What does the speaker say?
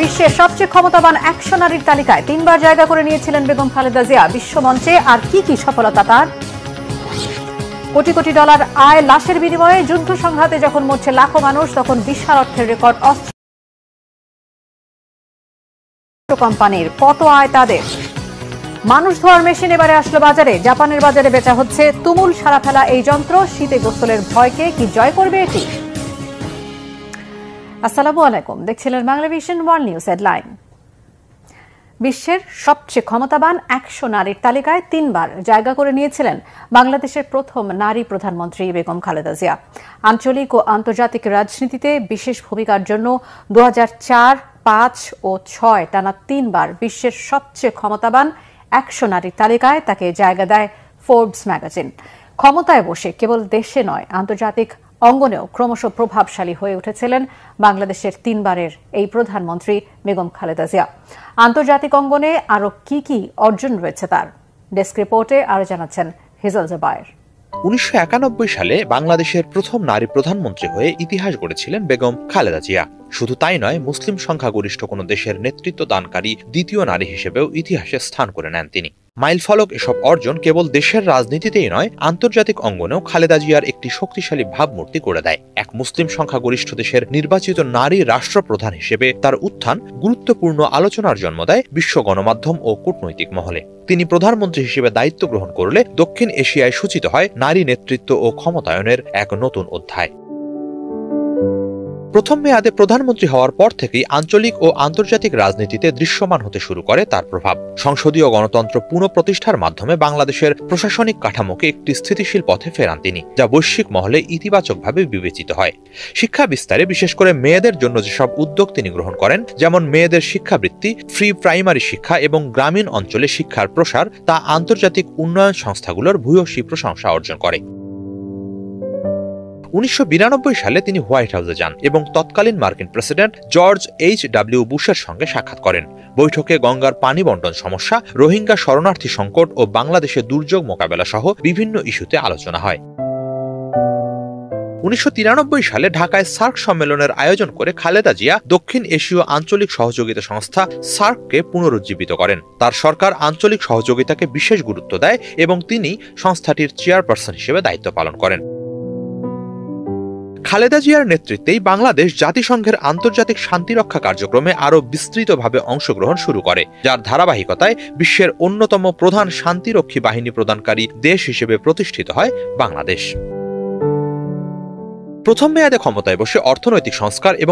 বিশ্বের সবচেয়ে ক্ষমতাবান 100 নারীর তালিকায় 3 বার জায়গা করে নিয়েছিলেন বেগম খালেদা জিয়া। বিশ্বমঞ্চে আর কি সফলতা তার? কোটি কোটি ডলার আয় লাশের বিনিময়ে। যুদ্ধ সংঘাতে যখন মরছে লাখো মানুষ, তখন বিশাল অর্থের রেকর্ড অস্ত্র কোম্পানির। কত আয় তাদের? মানুষ ধোয়ার মেশিন এবারে আসলো বাজারে। জাপানের বাজারে বেচা হচ্ছে তুমুল সারা ফেলা এই যন্ত্র। শীতে গোসলের ভয়কে কি জয় করবে এটি? আসসালামু আলাইকুম, দেখছিলেন বাংলাভিশন ওয়ার্ল্ড নিউজ হেডলাইন। বিশ্বের সবচেয়ে ক্ষমতাবান 100 নারীর তালিকায় 3 বার জায়গা করে নিয়েছিলেন বাংলাদেশের প্রথম নারী প্রধানমন্ত্রী বেগম খালেদা জিয়া। আঞ্চলিক ও আন্তর্জাতিক রাজনীতিতে বিশেষ ভূমিকার জন্য 2004, 5 ও 6 টানা 3 বার বিশ্বের সবচেয়ে ক্ষমতাবান 100 নারীর তালিকায় তাকে জায়গা দেয় ফোর্বস ম্যাগাজিন। ক্ষমতায় বসে কেবল দেশে নয়, আন্তর্জাতিক অঙ্গনেও ক্রমশ প্রভাবশালী হয়ে উঠেছিলেন বাংলাদেশের 3 বারের এই প্রধানমন্ত্রী বেগম খালেদা জিয়া। আন্তর্জাতিক অঙ্গনে আরও কি অর্জন রয়েছে তার? ডেস্ক রিপোর্টে আরো জানাচ্ছেন হিজল জুবায়ের। 1991 সালে বাংলাদেশের প্রথম নারী প্রধানমন্ত্রী হয়ে ইতিহাস গড়েছিলেন বেগম খালেদা জিয়া। শুধু তাই নয়, মুসলিম সংখ্যাগরিষ্ঠ কোনো দেশের নেতৃত্ব দানকারী দ্বিতীয় নারী হিসেবেও ইতিহাসে স্থান করে নেন তিনি। মাইলফলক এসব অর্জন কেবল দেশের রাজনীতিতেই নয়, আন্তর্জাতিক অঙ্গনেও খালেদা জিয়ার একটি শক্তিশালী ভাবমূর্তি করে দেয়। এক মুসলিম সংখ্যাগরিষ্ঠ দেশের নির্বাচিত নারী রাষ্ট্রপ্রধান হিসেবে তার উত্থান গুরুত্বপূর্ণ আলোচনার জন্ম দেয় বিশ্ব গণমাধ্যম ও কূটনৈতিক মহলে। তিনি প্রধানমন্ত্রী হিসেবে দায়িত্ব গ্রহণ করলে দক্ষিণ এশিয়ায় সূচিত হয় নারী নেতৃত্ব ও ক্ষমতায়নের এক নতুন অধ্যায়। প্রথম মেয়াদে প্রধানমন্ত্রী হওয়ার পর থেকেই আঞ্চলিক ও আন্তর্জাতিক রাজনীতিতে দৃশ্যমান হতে শুরু করে তার প্রভাব। সংসদীয় গণতন্ত্র পুনঃপ্রতিষ্ঠার মাধ্যমে বাংলাদেশের প্রশাসনিক কাঠামোকে একটি স্থিতিশীল পথে ফেরান তিনি, যা বৈশ্বিক মহলে ইতিবাচকভাবে বিবেচিত হয়। শিক্ষা বিস্তারে বিশেষ করে মেয়েদের জন্য যেসব উদ্যোগ তিনি গ্রহণ করেন, যেমন মেয়েদের শিক্ষাবৃত্তি, ফ্রি প্রাইমারি শিক্ষা এবং গ্রামীণ অঞ্চলে শিক্ষার প্রসার, তা আন্তর্জাতিক উন্নয়ন সংস্থাগুলোর ভূয়সী প্রশংসা অর্জন করে। 1992 সালে তিনি হোয়াইট হাউসে যান এবং তৎকালীন মার্কিন প্রেসিডেন্ট জর্জ H.W. বুশের সঙ্গে সাক্ষাৎ করেন। বৈঠকে গঙ্গার পানি বণ্টন সমস্যা, রোহিঙ্গা শরণার্থী সংকট ও বাংলাদেশে দুর্যোগ মোকাবেলা সহ বিভিন্ন ইস্যুতে আলোচনা হয়। 1993 সালে ঢাকায় সার্ক সম্মেলনের আয়োজন করে খালেদা জিয়া দক্ষিণ এশীয় আঞ্চলিক সহযোগিতা সংস্থা সার্ককে পুনরুজ্জীবিত করেন। তার সরকার আঞ্চলিক সহযোগিতাকে বিশেষ গুরুত্ব দেয় এবং তিনি সংস্থাটির চেয়ারপারসন হিসেবে দায়িত্ব পালন করেন। খালেদা জিয়ার নেতৃত্বেই বাংলাদেশ জাতিসংঘের আন্তর্জাতিক শান্তিরক্ষা কার্যক্রমে আরও বিস্তৃতভাবে অংশগ্রহণ শুরু করে, যার ধারাবাহিকতায় বিশ্বের অন্যতম প্রধান শান্তিরক্ষী বাহিনী প্রদানকারী দেশ হিসেবে প্রতিষ্ঠিত হয় বাংলাদেশ। প্রথম মেয়াদে ক্ষমতায় বসে অর্থনৈতিক সংস্কার এবং